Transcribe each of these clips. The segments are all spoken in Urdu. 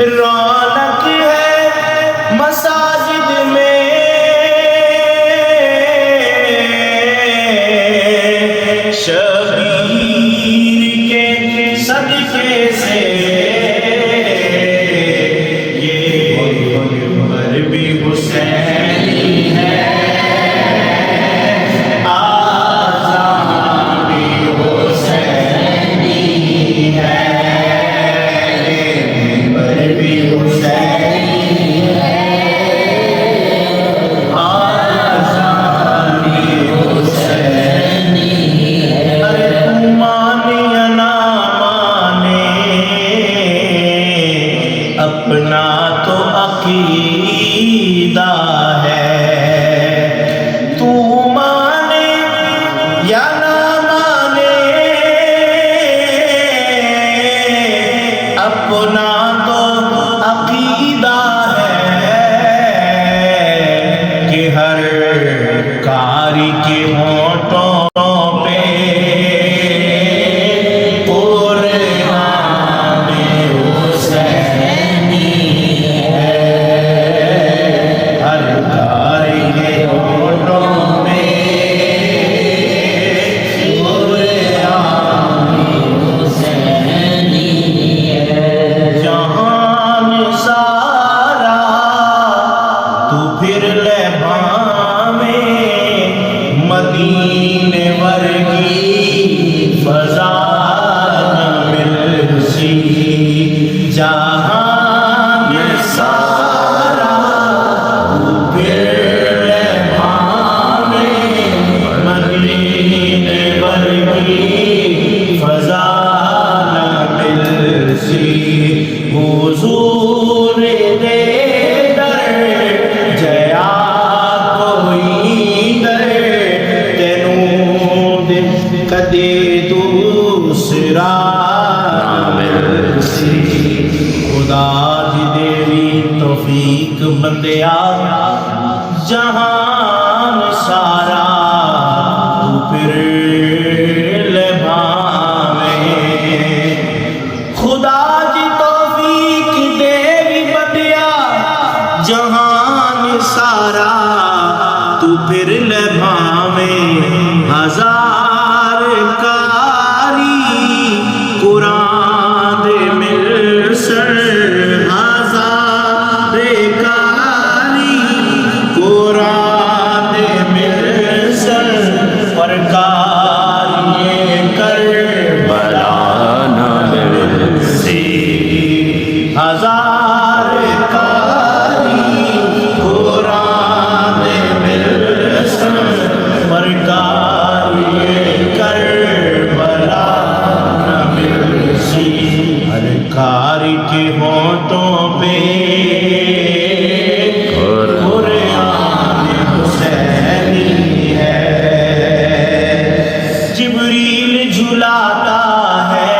رونق ہے مساجد میں، شبیر کے صدقے سے یہ عمر بھی حسینی ہے، آذان بھی حسینی ہے، عمر بھی حسینی ہے، آذان بھی حسینی ہے۔ ارے تو مانے یا نہ مانے، اپنا تو عقیدہ ہے، تو مانے یا نہ مانے، اپنا تو عقیدہ ہے، کہ ہر قاری کے ہونٹوں پہ قرآن حسینی ہے، ہر قاری کے ہونٹوں پہ قرآن حسینی ہے۔ جہان سارا تو پھر لباں میں، مدینے ورگی فضا نہ مل سی، جہان سارا تو پھر لباں میں، مدینے ورگی فضا نہ مل سی، حضور دے در جیا کوئی در، تینوں دے کدے دوسرا نہ مل سی، خدا دی دیوی توفیق بندیا، جہان سارا تو پھر لبھاویں، خدا دی توفیق دیوی بندیا، جہان سارا تو پھر لبھاویں، ہزار کاری قرآن دے مل سن، ہزار کاری قرآن دے مل سن، پر کاری کربلا نہ مل سی، ہزار کاری قرآن دے مل سن، پر کاری کربلا نہ مل سی، ہر کاری کے ہونٹوں پہ قرآن حسینی ہے، جبریل جھلاتا ہے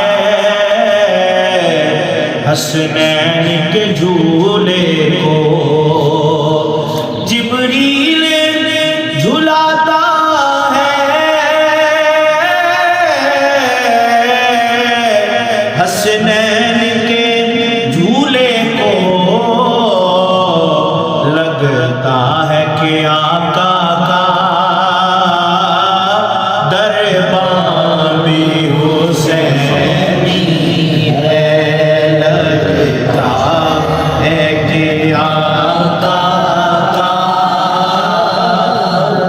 حسنین کے جھولے کو، جبریل جھلاتا ہے حسنین کے جھولے کو، لگتا ہے کہ آقا کا دربار بھی حسینی ہے، لگتا ہے کہ آقا کا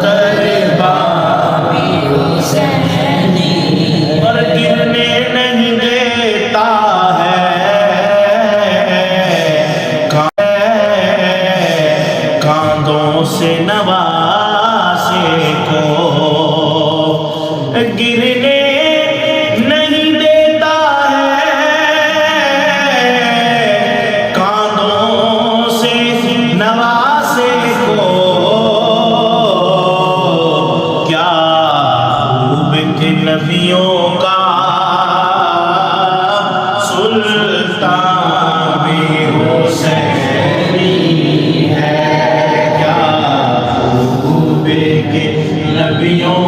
دربار بھی حسینی ہے، پر گرنے نہیں دیتا کاندھوں سے نواسے کو، گرنے نہیں دیتا ہے کاندھوں سے نواسے کو، کیا خوب کہ نبیوں کا سلطان بھی حسینی ہے، کیا خوب کہ نبیوں